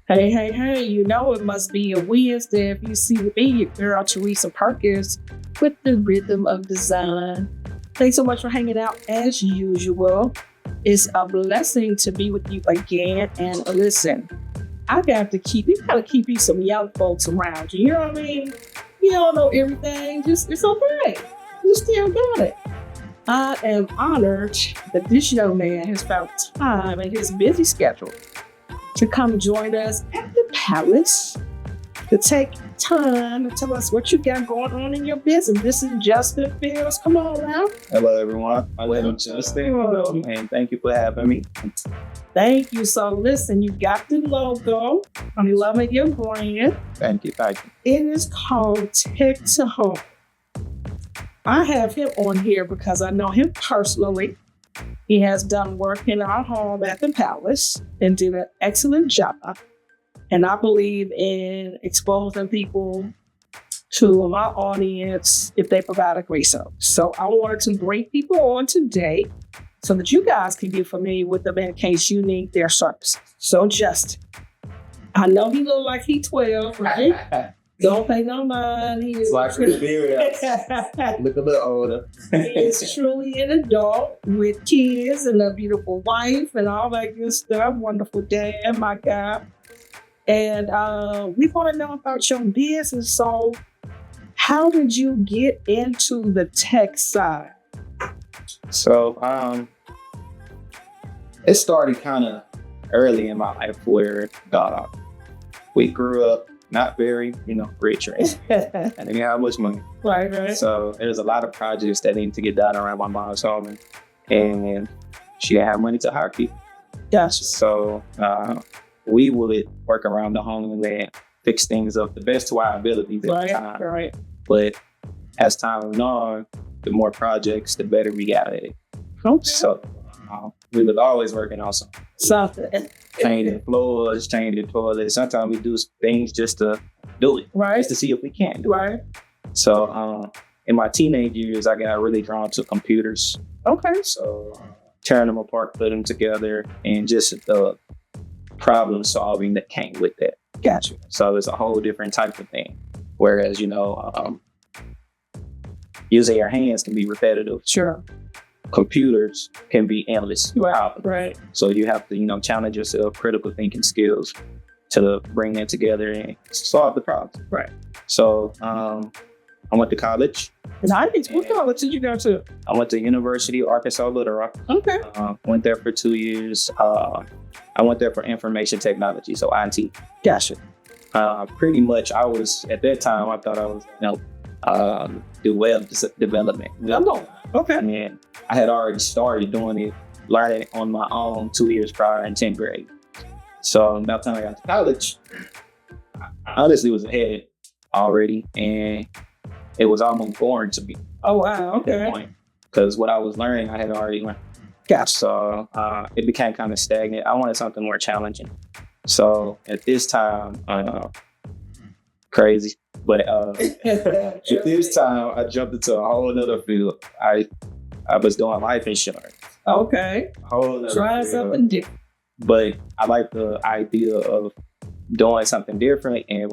Hey, hey, hey, you know it must be a Wednesday if you see me, your girl Teresa Perkins, with the rhythm of design. Thanks so much for hanging out as usual. It's a blessing to be with you again. And listen, you gotta keep you some young folks around you. You know what I mean? You don't know everything, it's okay. You still got it. I am honored that this young man has found time in his busy schedule to come join us at the Palace to take time to tell us what you got going on in your business. This is Justin Fields. Come on now. Hello, everyone. My name is Justin, and thank you for having me. Thank you. So listen, you got the logo. I'm loving your brand. Thank you. It is called Tech to Home. I have him on here because I know him personally. He has done work in our home at the Palace and did an excellent job. And I believe in exposing people to my audience if they provide a great service. So I wanted to bring people on today so that you guys can get familiar with them in case you need their services. So Justin, I know he look like he 12, right? Don't pay no mind. He is Look a little older. He is truly an adult with kids and a beautiful wife and all that good stuff. Wonderful dad, my God. And we want to know about your business. So how did you get into the tech side? So it started kind of early in my life where we grew up not very, rich, right? I didn't have much money. Right. So there's a lot of projects that need to get done around my mom's home, and she didn't have money to hire people. Gotcha. So we would work around the home and fix things up the best to our abilities at the time. Right. But as time went on, the more projects, the better we got at it. Okay. So we was always working on something. Changing floors, changing toilets. Sometimes we do things just to do it, right? Just to see if we can do it. Right. So in my teenage years, I got really drawn to computers. Okay. So tearing them apart, putting them together, and just the problem solving that came with that. Gotcha. So it's a whole different type of thing. Whereas, using your hands can be repetitive. Sure. Computers can be endless. Right. So you have to, challenge yourself, critical thinking skills to bring that together and solve the problem. Right. So I went to college. Nice. What college did you go to? I went to University of Arkansas Little Rock. Okay. Went there for 2 years. I went there for information technology, so IT. Gotcha. Pretty much, at that time, I thought I was, do web development. Okay. And I had already started doing it, learning it on my own 2 years prior in 10th grade. So by the time I got to college, I honestly was ahead already, and it was almost boring to me. Oh, wow. Okay. Because what I was learning, I had already learned. Gotcha. So it became kind of stagnant. I wanted something more challenging. So at this time, crazy. But at this time, I jumped into a whole other field. I was doing life insurance. Okay. Try something different. But I like the idea of doing something different, and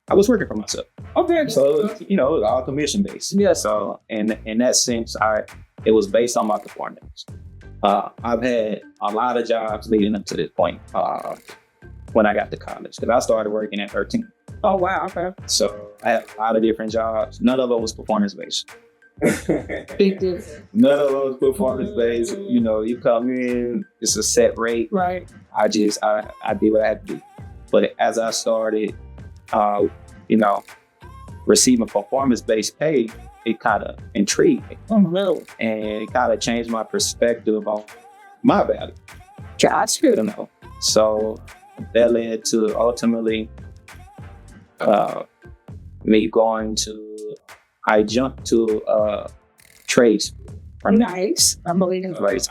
I was working for myself. Okay. So it was all commission based. Yeah. So in that sense, it was based on my performance. I've had a lot of jobs leading up to this point when I got to college, because I started working at 13. Oh, wow. Okay. So I had a lot of different jobs. None of it was performance-based. Big difference. None of it was performance-based. You come in, it's a set rate. Right. I did what I had to do. But as I started, receiving performance-based pay, it kind of intrigued me. Oh, really? And it kind of changed my perspective on my value. Gotcha. So that led to ultimately me going to, I jumped to trade school. Nice. I believe it. Like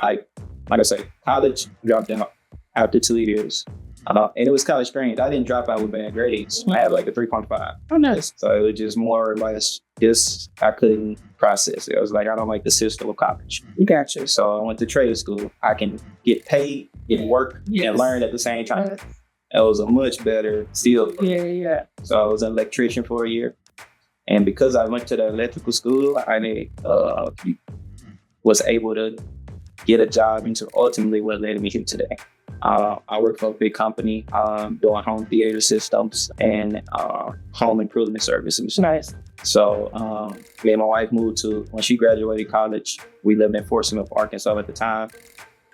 I say, college, dropped out after 2 years. And it was kind of strange. I didn't drop out with bad grades. I had like a 3.5. Oh, nice. So it was just more or less I couldn't process it. I was like, I don't like the system of college. Gotcha. So I went to trade school. I can get paid, get work, and learn at the same time. It was a much better steel. Yeah. So I was an electrician for a year. And because I went to the electrical school, I was able to get a job into ultimately what led me here today. I work for a big company doing home theater systems and home improvement services. Nice. So me and my wife moved when she graduated college, we lived in Fort Smith, Arkansas at the time.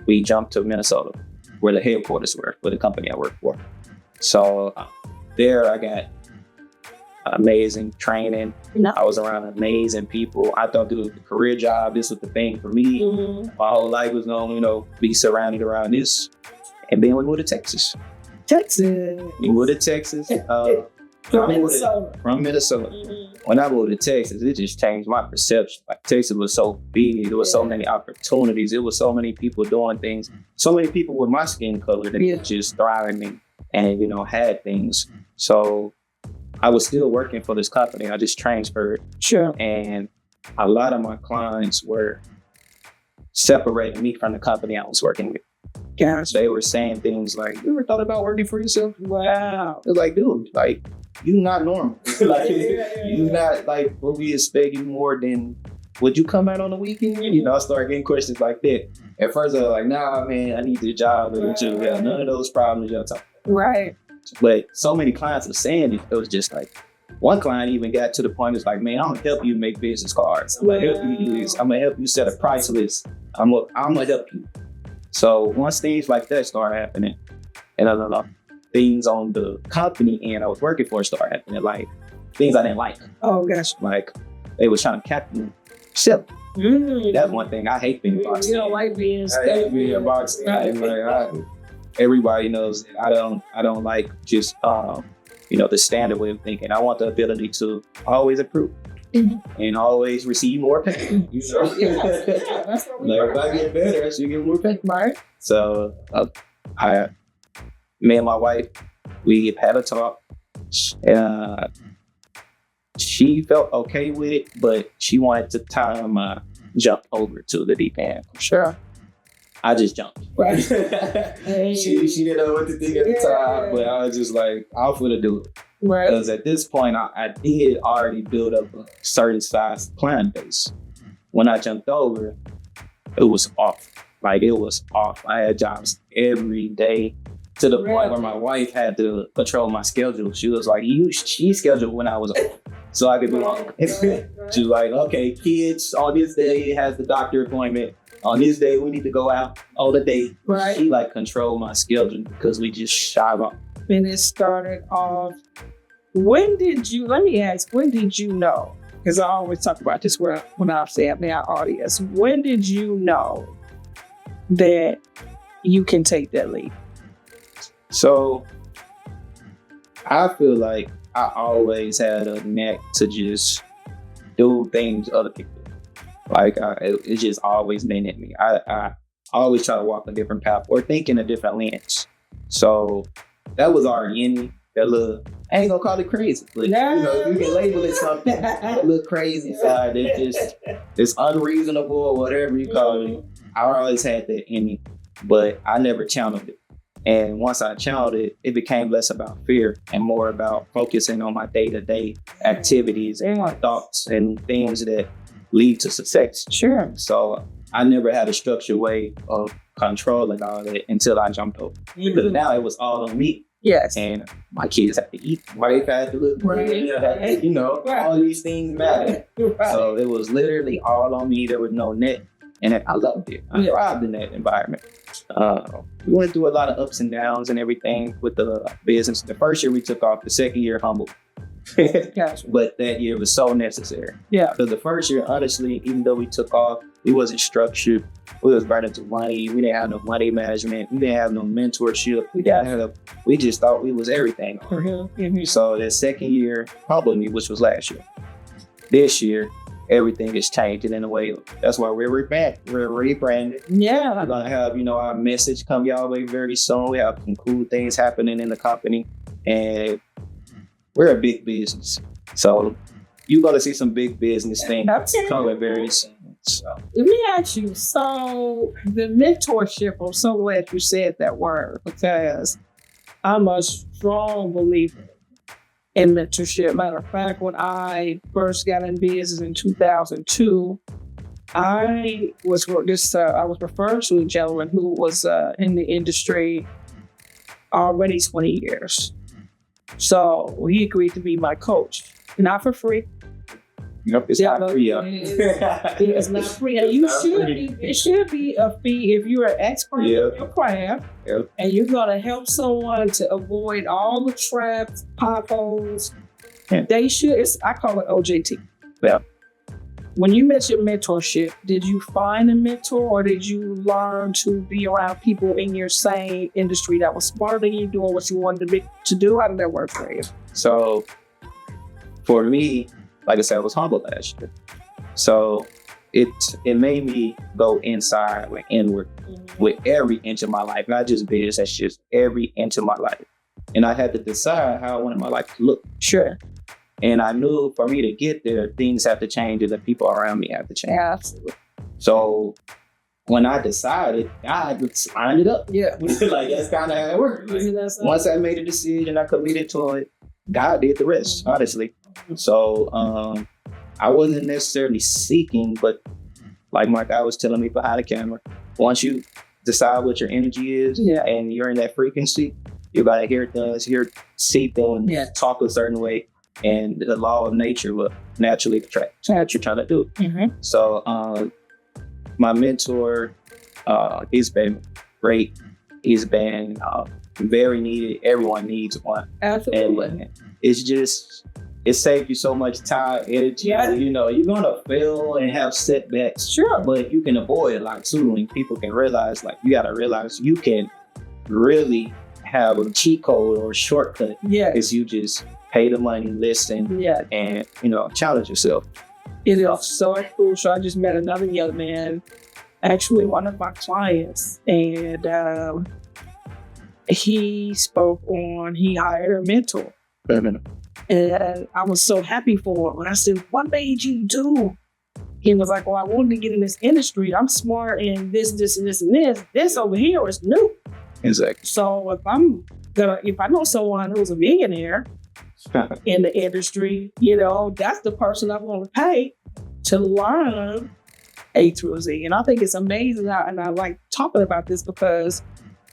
We jumped to Minnesota, where the headquarters were for the company I worked for. So there I got amazing training. No. I was around amazing people. I thought this was a career job. This was the thing for me. Mm-hmm. My whole life was going to, be surrounded around this. And then we moved to Texas. We moved to Texas. From Minnesota. From Minnesota. Mm-hmm. When I moved to Texas, it just changed my perception. Like, Texas was so big. There was so many opportunities. There was so many people doing things. So many people with my skin color that were just thriving and had things. So I was still working for this company. I just transferred. Sure. And a lot of my clients were separating me from the company I was working with. Gosh. They were saying things like, "You ever thought about working for yourself?" Wow. It's like, dude, like, you not normal. Like, you not like what we expect you more than would you come out on the weekend? I started getting questions like that. At first I was like, nah, man, I need the job. None of those problems y'all talking about. Right. But so many clients were saying it was just like, one client even got to the point, it's like, man, I'm gonna help you make business cards. I'm gonna help you do this. I'm gonna help you set a price list. I'm gonna help you. So once things like that started happening, and things on the company end I was working for started happening, like things I didn't like. Oh gosh. Like they was trying to cap me. Shit. That's one thing. I hate being boxed. You don't like being I hate being boxed. Everybody knows that I don't like just the standard way of thinking. I want the ability to always improve. And always receive more pay. Like if I get better, I should get more pay. Right. So me and my wife, we had a talk. She felt okay with it, but she wanted to jump over to the deep end. Sure. I just jumped. Right. She didn't know what to think at the time, but I was just like, I'm gonna do it. Right. Because at this point, I did already build up a certain size client base. When I jumped over, it was off. Like, it was off. I had jobs every day to the point where my wife had to control my schedule. She was like, she scheduled when I was off, so I could be on. She was like, okay, kids, on this day has the doctor appointment. On this day, we need to go out all the day. Right. She controlled my schedule because we just shied off. And it started off. When did you know? Because I always talk about this when I say I'm in our audience. When did you know that you can take that leap? So I feel like I always had a knack to just do things other people. Like it's just always been in me. I always try to walk a different path or think in a different lens. So that was already in me. That little, I ain't gonna call it crazy, but you can label it something. A little crazy side that just it's unreasonable or whatever you call it. I always had that in me, but I never channeled it. And once I channeled it, it became less about fear and more about focusing on my day-to-day activities and my thoughts and things that lead to success. Sure. So I never had a structured way of controlling all that until I jumped over. Because now it was all on me. Yes. And my kids have to eat. My wife had to look good. All these things matter. Right. So it was literally all on me. There was no net. And I loved it. I thrived in that environment. We went through a lot of ups and downs and everything with the business. The first year we took off. The second year humbled. Gotcha. But that year was so necessary. Yeah. Because the first year, honestly, even though we took off, we wasn't structured. We was burning through money. We didn't have no money management. We didn't have no mentorship. We just thought we was everything. Mm-hmm. So that second year humbled me, which was last year. This year, everything is changing in a way. That's why we're rebranded. Yeah. We're gonna have, our message come y'all way very soon. We have some cool things happening in the company. And we're a big business. So you're gonna see some big business things coming very soon. So let me ask you, so the mentorship, I'm so glad you said that word, because I'm a strong believer in mentorship. Matter of fact, when I first got in business in 2002, I was referred to a gentleman who was in the industry already 20 years. So he agreed to be my coach, not for free. Yep, it's not free. It's not free. And it should be a fee if you're an expert in your craft and you're going to help someone to avoid all the traps, potholes. They should, I call it OJT. Yeah. When you mentioned mentorship, did you find a mentor or did you learn to be around people in your same industry that was smarter than you doing what you wanted to do? How did that work for you? So for me, like I said, I was humble last year. So it made me go inside and inward with every inch of my life, not just business, that's just every inch of my life. And I had to decide how I wanted my life to look. Sure. And I knew for me to get there, things have to change and the people around me have to change. Yeah, absolutely. So when I decided, I signed it up. Yeah. Like, that's kind of how it worked. Like, once I made a decision, I committed to it, God did the rest, honestly. So I wasn't necessarily seeking, but like Mark, I was telling me behind the camera, once you decide what your energy is and you're in that frequency, you're going to hear things, see things, talk a certain way. And the law of nature will naturally attract what you're trying to do. Mm-hmm. So my mentor, he's been great. He's been very needed. Everyone needs one. Absolutely. And it saves you so much time, energy. Yeah. You know, you're going to fail and have setbacks. Sure. But you can avoid a lot too. And people can realize, like, you got to realize you can really have a cheat code or a shortcut. Yeah. Is you just pay the money, listen, and, challenge yourself. It is so crucial. I just met another young man, actually one of my clients, and he hired a mentor. And I was so happy for him. And I said, what made you do? He was like, well, I wanted to get in this industry. I'm smart in this, and this. This over here is new. Exactly. So if I know someone who's a millionaire in the industry, that's the person I'm going to pay to learn A through Z. And I think it's amazing. And I like talking about this because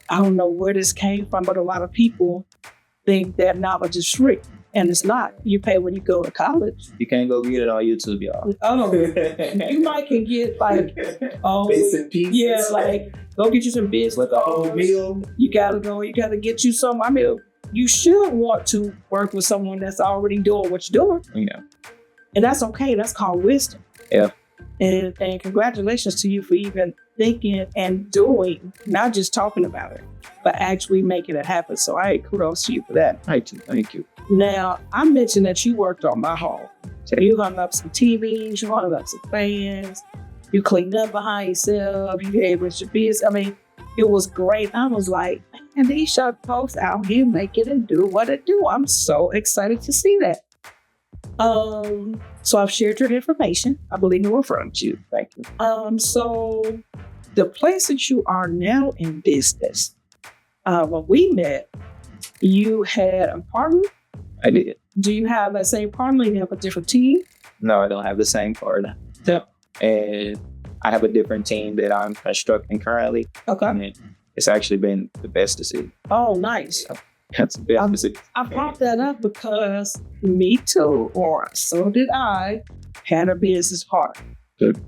I don't know where this came from, but a lot of people think that knowledge is free. And it's not. You pay when you go to college. You can't go get it on YouTube, y'all. Oh, you might can get bits and pieces. Yeah, like go get you some bits. With the whole meal. You gotta get you some. I mean, you should want to work with someone that's already doing what you're doing. Yeah. And that's okay. That's called wisdom. Yeah. And congratulations to you for even thinking and doing, not just talking about it, but actually making it happen. So kudos to you for that. Thank you. Now, I mentioned that you worked on my home. So you hung up some TVs, you hung up some fans, you cleaned up behind yourself, you gave us your business. I mean, it was great. I was like, man, these young folks out here making it do what it do. I'm so excited to see that. So I've shared your information. I believe you're referring to you. Thank you. So the place that you are now in business, when we met, you had a partner. I did. Do you have that same partner? You have a different team? No, I don't have the same partner. Yep. And I have a different team that I'm constructing currently. Okay. And it's actually been the best decision. Oh, nice. That's the best decision. I brought that up because me too, or so did I, had a business partner. Good.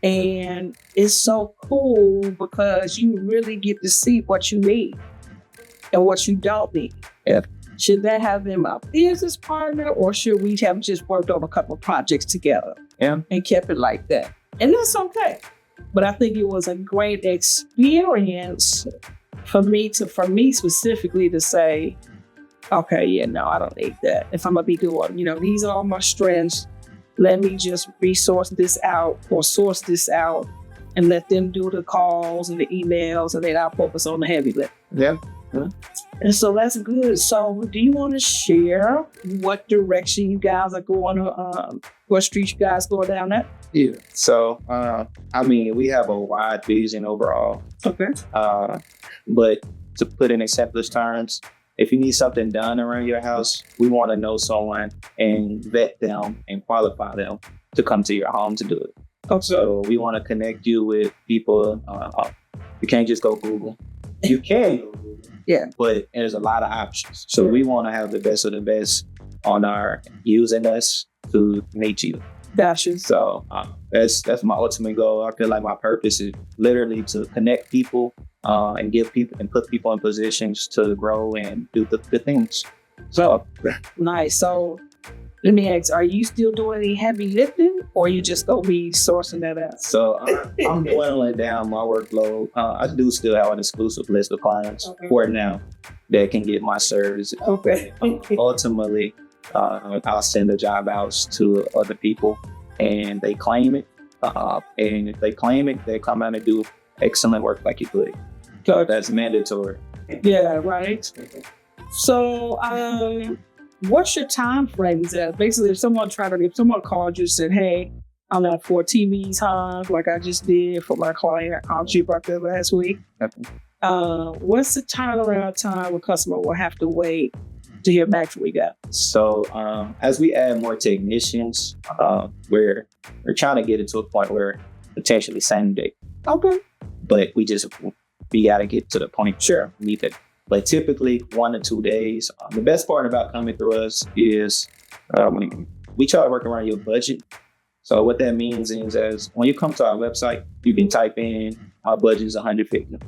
And it's so cool because you really get to see what you need and what you don't need. Yeah. Should that have been my business partner, or should we have just worked on a couple of projects together and kept it like that? And that's okay. But I think it was a great experience for me specifically to say, okay, I don't need that. If I'm going to be doing, these are all my strengths. Let me just source this out and let them do the calls and the emails, and then I'll focus on the heavy lift. Yeah. And so that's good. So do you want to share what direction you guys are going, what street you guys going down at? Yeah. So, we have a wide vision overall. Okay. But to put in simplest terms, if you need something done around your house, we want to know someone and vet them and qualify them to come to your home to do it. Okay. So we want to connect you with people. You can't just go Google. You can go Google, Yeah. but there's a lot of options. So we want to have the best of the best on our using us to meet you. Gotcha. So that's my ultimate goal. I feel like my purpose is literally to connect people and give people and put people in positions to grow and do the things. So Nice. So let me ask, are you still doing any heavy lifting, or you just gonna be sourcing that out? So I'm dwindling down my workload. I do still have an exclusive list of clients for now that can get my service. Okay. Ultimately, I'll send the job out to other people and they claim it. And if they claim it, they come out and do excellent work like you could. So that's mandatory. Yeah, right. So, what's your time frame? Basically, if someone called you and said, "Hey, I'm out for TV time," like I just did for my client, Audrey Barker last week. Okay. What's the turnaround time a customer will have to wait to hear back from you guys? So, as we add more technicians, we're trying to get it to a point where potentially same day. Okay. But we got to get to the point. Sure. We need that. But typically 1 to 2 days. The best part about coming through us is we try to work around your budget. So what that means is, as when you come to our website, you can type in our budget is $150.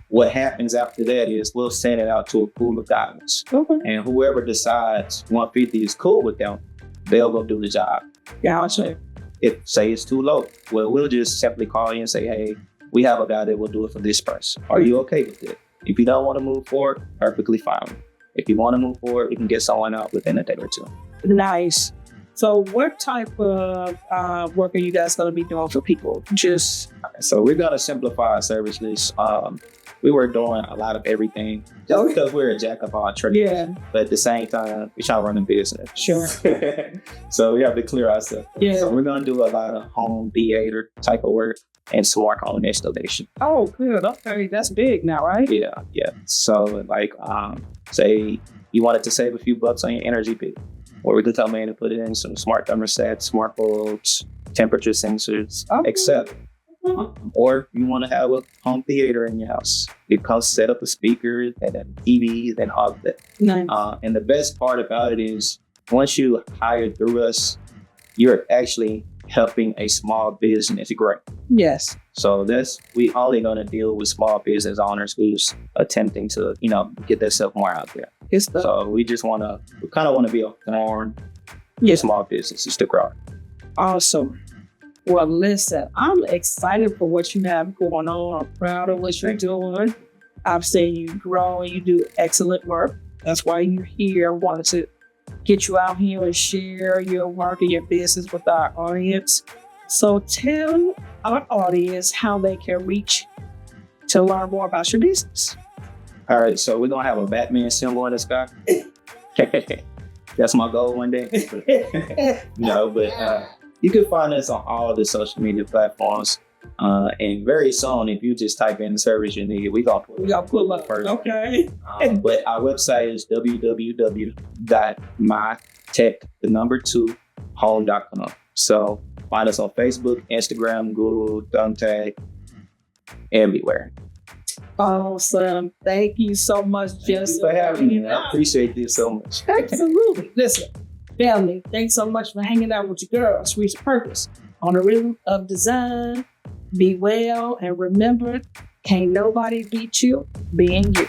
What happens after that is we'll send it out to a pool of diamonds. Okay. And whoever decides $150 is cool with them, they'll go do the job. Gotcha. If say it's too low, well, we'll just simply call you and say, hey, we have a guy that will do it for this price. Are you okay with it? If you don't want to move forward, perfectly fine. If you want to move forward, we can get someone out within a day or two. Nice. So what type of work are you guys going to be doing for people? So we're going to simplify our services. We were doing a lot of everything just because we're a jack of all trades. Yeah. But at the same time, we try to run a business. Sure. So we have to clear ourselves. Yeah. So we're going to do a lot of home theater type of work and smart home installation. Oh, good. Okay. That's big now, right? Yeah. So like, say you wanted to save a few bucks on your energy bill, or we could tell man to put it in some smart thermostats, smart bulbs, temperature sensors, etc. Or you want to have a home theater in your house. You can set up a speaker and then TVs and all of that. Nice. And the best part about it is once you hire through us, you're actually helping a small business grow. Yes. So we only going to deal with small business owners who's attempting to, get themselves more out there. So we kind of want to be a forum for small businesses to grow. Awesome. Well, listen, I'm excited for what you have going on. I'm proud of what you're doing. I've seen you grow and you do excellent work. That's why you're here. I wanted to get you out here and share your work and your business with our audience. So tell our audience how they can reach to learn more about your business. All right, so we're going to have a Batman symbol in the sky. That's my goal one day. But you can find us on all the social media platforms. And very soon, if you just type in the service you need, we got pull up first. Okay. But our website is www.mytech2home.com. So find us on Facebook, Instagram, Google, Thumbtack, everywhere. Awesome. Thank you so much, Justin. For having me. I appreciate this so much. Absolutely. Listen, family, thanks so much for hanging out with your girl, Teresa Perkins, on the Rhythm of Design. Be well, and remember, can't nobody beat you being you.